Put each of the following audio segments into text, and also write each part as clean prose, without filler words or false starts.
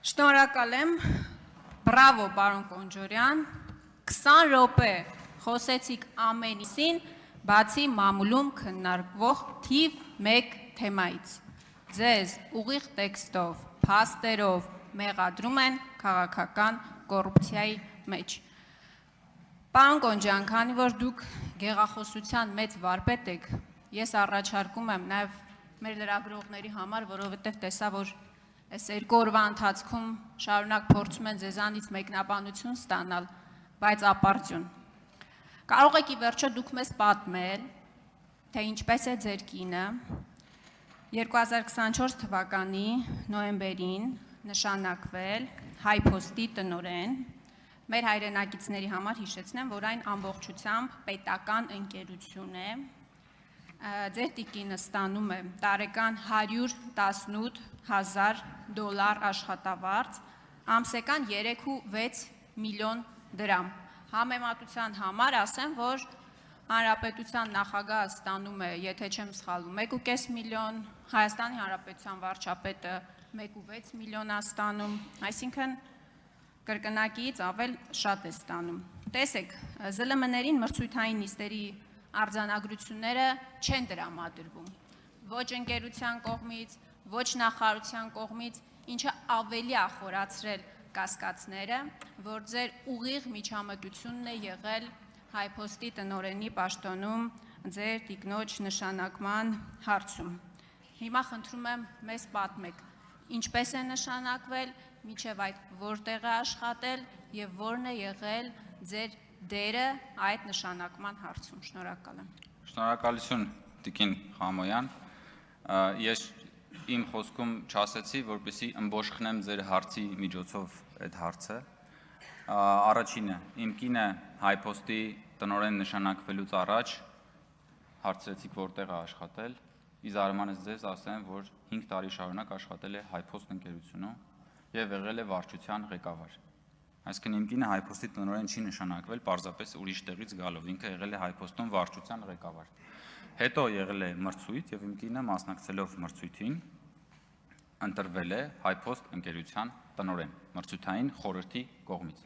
Շնորհակալ եմ, բրավո պարոն Կոնջորյան, 20 րոպե խոսեցիք ամեն ինչին, բացի մամուլում քննարկվող թիվ 1 թեմայից։ Ձեզ ուղիղ տեքստով, փաստերով մեղադրում են քաղաքական կոռուպցիայի մեջ։ Պարոն Կոնջյան, քանի որ դուք գեղախոսության մեծ վարպետ եք, ես առաջարկում եմ նաև մեր լրագրողների համար, որովհետև տեսա, որ այս 2 օրվա ընթացքում շարունակ փորձում են ձեզանից մեկնաբանություն ստանալ, բայց ապարդյուն։ Կարող եք ի վերջո դուք մեզ պատմել, թե ինչպես է ձեր կինը 2024 թվականի նոյեմբերին նշանակվել HiPost-ի տնօրեն։ Մեր հայրենակիցների համար հիշեցնեմ, որ այն ամբողջությամբ պետական ընկերություն է։ Ձեր տիկինը ստանում է տարեկան $118,000 աշխատավարձ, ամսական 3.6 միլիոն դրամ։ Համեմատության համար ասեմ, որ Հանրապետության նախագահը ստանում է, եթե չեմ սխալվում, 1.5 միլիոն, Հայաստանի Հանրապետության վարչապետը 1.6 միլիոն է ստանում, այսինքն կրկնակիից ավել շատ է ստանում։ Տեսեք, ԶԼՄ-ներին մրցույթային նիստերի արձանագրությունները չեն տրամադրվում, ոչ ընկերության կողմից, ոչ նախարարության կողմից, ինչը ավելի է խորացրել կասկածները, որ ձեր ուղիղ միջամտությունն է եղել HiPost-ի տնօրենի պաշտոնում ձեր տիկնոջ նշանակման հարցում։ Հիմա խնդրում եմ մեզ պատմեք, ինչպես է նշանակվել, մինչև այդ որտեղ է աշխատել եւ որն է եղել ձեր դերը այդ նշանակման հարցում։ Շնորհակալ եմ։ Շնորհակալություն տիկին Խամոյան։ Ես իմ խոսքում չասեցի, որպեսզի ըմբոշխնեմ ձեր հարցի միջոցով այդ հարցը։ Առաջինը, իմ կինը HiPost-ի տնօրեն նշանակվելուց առաջ հարցրեցիք որտեղ է աշխատել, ի զարմանս ձեզ ասեմ, որ 5 տարի շարունակ աշխատել է HiPost ընկերությունում եւ եղել է վարչության ղեկավար։ Այսինքն իմ կինը HiPost-ի տնօրեն չի նշանակվել պարզապես ուրիշ տեղից գալով, ինքը եղել է HiPost-ում վարչության ղեկավար։ Հետո եղել է մրցույթ եւ իմ կինը մասնակցելով մրցույթին ընտրվել է HiPost ընկերության տնօրեն մրցութային խորհրդի կողմից։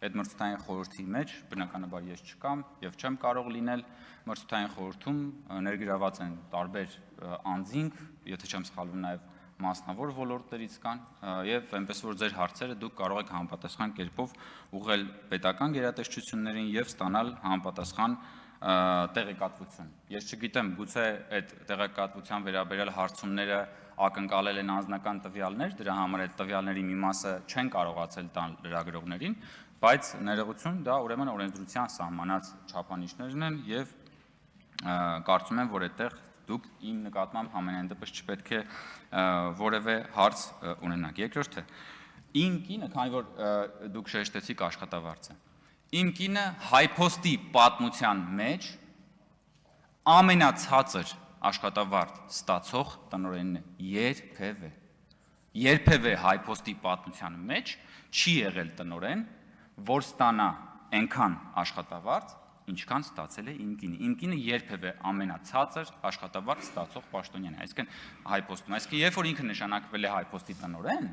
Այդ մրցութային խորհրդի մեջ բնականաբար ես չկամ եւ չեմ կարող լինել մրցութային խորհրդում ներգրաված են տարբեր անձինք, եթե չեմ սխալվում նաեւ մասնավոր ոլորտներից կան եւ այնպես որ ձեր հարցերը դուք կարող եք համապատասխան կերպով ուղղել պետական գերատեսչություններին եւ ստանալ համապատասխան տեղեկատվություն։ Ես չգիտեմ, գուցե այդ տեղեկատվության վերաբերյալ հարցումները ակնկալել են անձնական տվյալներ, դրա համար այդ տվյալների մի մասը չեն կարողացել տալ լրագրողներին, բայց ներողություն, դա ուրեմն օրենսդրության սահմանած չափանիշներն են եւ կարծում եմ, որ այդտեղ դուք իմ նկատմամբ ամենայն դեպս չպետք է որևէ հարց ունենաք։ Երկրորդը, իմ կինը, քանի որ դուք շեշտեցիք աշխատավարձը, իմ կինը HiPost-ի պատմության մեջ ամենացածր աշխատավարձ ստացող տնօրենն է երբևէ HiPost-ի պատմության մեջ չի եղել տնօրեն, որ ստանա այնքան աշխատավարձ, ինչքան ստացել է իմ կինը։ Իմ կինը երբևէ ամենացածր աշխատավարձ ստացող պաշտոնյան է, այսինքն HiPost-ում, այսինքն երբ որ ինքը նշանակվել է HiPost-ի տնօրեն,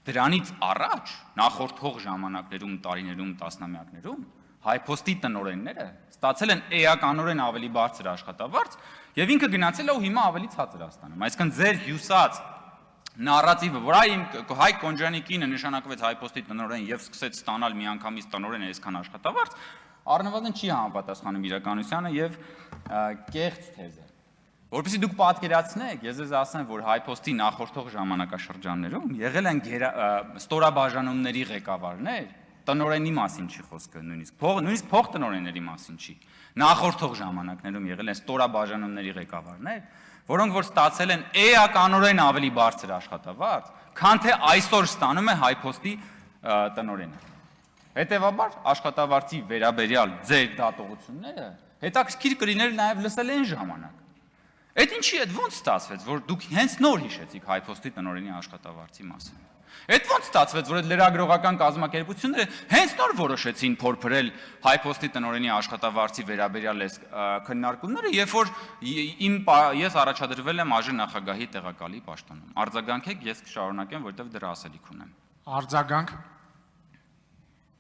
դրանից առաջ նախորդող ժամանակներում, տարիներում, տասնամյակներում HiPost-ի տնօրենները ստացել են էականորեն ավելի բարձր աշխատավարձ եւ ինքը գնացել է ու հիմա ավելի ցածր է ստանում։ Այսինքն ձեր հյուսած նարատիվը, որ Հայ Կոնջյանի կինը նշանակվեց HiPost-ի տնօրեն եւ սկսեց ստանալ միանգամից տնօրեն այսքան աշխատավարձ, առնվազն չի համապատասխանում իրականությանը եւ կեղծ թեզ է։ Որպեսզի դուք պատկերացնեք, ես ձեզ ասեմ, որ HiPost-ի նախորդող ժամանակաշրջաններում եղել են ստորաբաժանումների ղեկավարներ, տնօրենի մասին չի խոսքը, նույնիսկ փոխտնօրենների մասին չի։ Նախորդող ժամանակներում եղել են ստորաբաժանումների ղեկավարներ, որոնք որ ստացել են էականորեն ավելի բարձր աշխատավարձ, քան թե այսօր ստանում է HiPost-ի տնօրենը։ Հետևաբար աշխատավարձի վերաբերյալ ձեր դատողությունները հետաքրքիր կլիներ նաև լսել այն ժամանակ։ Այդ ինչի այդ ոնց ստացվեց, որ դուք հենց նոր հիշեցիք HiPost-ի տնօրենի աշխատավարձի մասին։ Այդ ոնց ստացվեց, որ այդ լրագրողական կազմակերպությունները հենց նոր որոշեցին փորփրել HiPost-ի տնօրենի աշխատավարձի վերաբերյալ այս քննարկումները, երբ որ ես առաջադրվել եմ ԱԺ նախագահի տեղակալի պաշտոնում։ Արձագանքեք, ես կշարունակեմ, որովհետև դրա ասելիք ունեմ։ Արձագանք։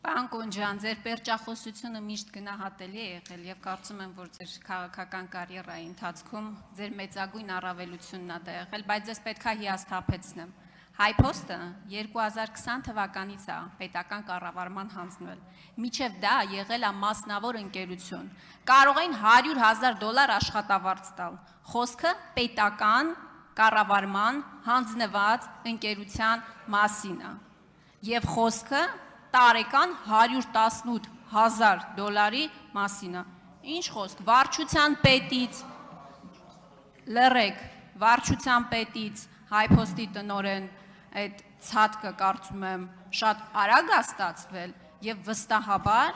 Պարոն Կոնջյան, ձեր պերճախոսությունը միշտ գնահատելի է եղել եւ կարծում եմ, որ ձեր քաղաքական կարիերայի ընթացքում ձեր մեծագույն առավելությունն է դա եղել, բայց ես պետք է հիասթափեցնեմ։ Հայփոստը 2020 թվականից է պետական կառավարման հանձնվել։ Միջև դա եղել է մասնավոր ընկերություն։ Կարող էին $100,000 աշխատավարձ տալ։ Խոսքը պետական կառավարման հանձնված ընկերության մասին է։ Եվ խոսքը տարեկան $118,000 մասին է։ Ինչ խոսք, վարչության պետից, լռեք, վարչության պետից, Հայփոստի տնօրեն այդ ցածկը կարծում եմ շատ արագ է ստացվել եւ վստահաբար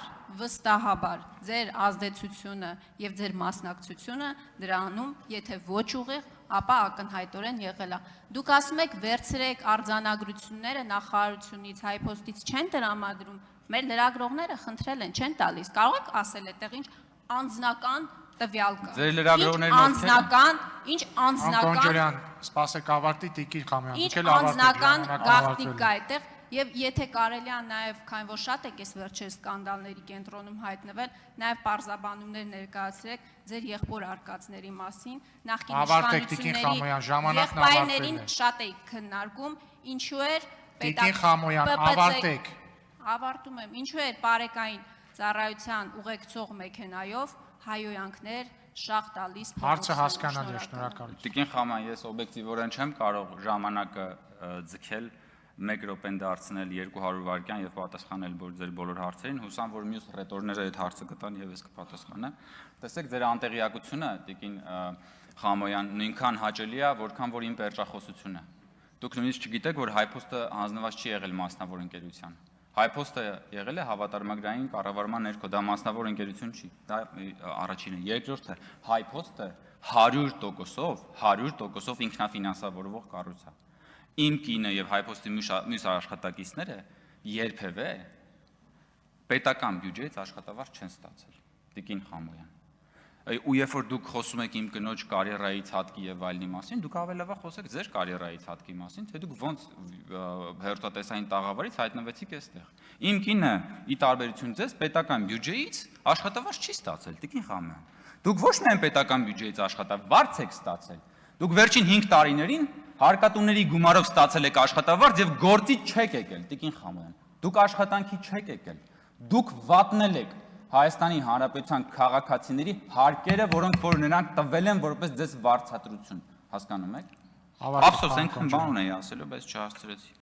ձեր ազդեցությունը եւ ձեր մասնակցությունը դրանում, եթե ոչ ուղիղ, ապա ակնհայտորեն եղել է։ Դուք ասում եք վերցրեք արձանագրությունները նախարարությունից, Հայփոստից չեն տրամադրում, մեր լրագրողները խնդրել են, չեն տալիս։ Կարող եք ասել այդտեղ ինչ անձնական տվյալ կա։ Ձեր լրագրողներն ինչ անձնական Կոնջյան, սպասեք ավարտի Տիկին Խամոյան։ Ինչ անձնական գաղտնիք կա այդտեղ եւ եթե կարելի է նաեւ քանի որ շատ եք այս վերջերս սկանդալների կենտրոնում հայտնվել, նաեւ պարզաբանումներ ներկայացրեք ձեր եղբոր արկածների մասին, նախկին իշխանությունների շատ էիք քննարկում, ինչու էր Տիկին Խամոյան, ավարտեք։ Ավարտում եմ, ինչու էր բարեկային ծառայության ուղեկցող մեքենայով հայոյանքներ շաղ տալիս Հարցը հասկանալի է, շնորհակալություն։ Տիկին Խաման, ես օբյեկտիվորեն չեմ կարող ժամանակը ձգել 1 րոպեն դարձնել 200 վայրկյան եւ պատասխանել ձեր բոլոր հարցերին, հուսամ որ մյուս ռետորները այդ հարցը կտան եւ ես կպատասխանեմ։ Տեսեք, ձեր անտեղյակությունը, Տիկին Խամոյան, նույնքան հաճելի է, որքան որ իմ պերճախոսությունը։ Դուք նույնիսկ չգիտեք, որ Հայփոստը հանձնված չի եղել մասնավոր ընկերության։ Հայփոստը եղել է հավատարմագրային կառավարման ներքո, դա մասնավոր ընկերություն չի, դա առաջինը, երկրորդը, Հայփոստը 100%-ով ինքնաֆինանսավորվող կառույց է։ Իմ կինը եւ Հայփոստի մյուս աշխատակիցները երբևէ պետական բյուջեից աշխատավարձ չեն ստացել, Տիկին Խամոյան։ Ու երբ որ դուք խոսում եք իմ կնոջ կարիերայի ցածկի եւ այլնի մասին, դուք ավելավա խոսեք ձեր կարիերայի ցածկի մասին, թե դուք ոնց հերթատեսային տաղավարից հայտնվեցիք այստեղ։ Իմ կինը, ի տարբերություն ձեզ, պետական բյուջեից աշխատավարձ չի ստացել, Տիկին Խամոյան։ Դուք ոչ միայն պետական բյուջեից աշխատավարձ եք ստացել, դուք վերջին 5 տարիներին հարկատուների գումարով ստացել եք աշխատավարձ եւ գործից չեք եկել, Տիկին Խամոյան։ Դուք աշխատանքի չեք եկել։ Դուք վատնել եք Հայաստանի Հանրապետության քաղաքացիների հարկերը, որոնք որ նրանք տվել են որպես ձեզ վարձատրություն, հասկանում եք։ Ափսոս, այնքան բան ունեի ասելու, բայց չհասցրեցի։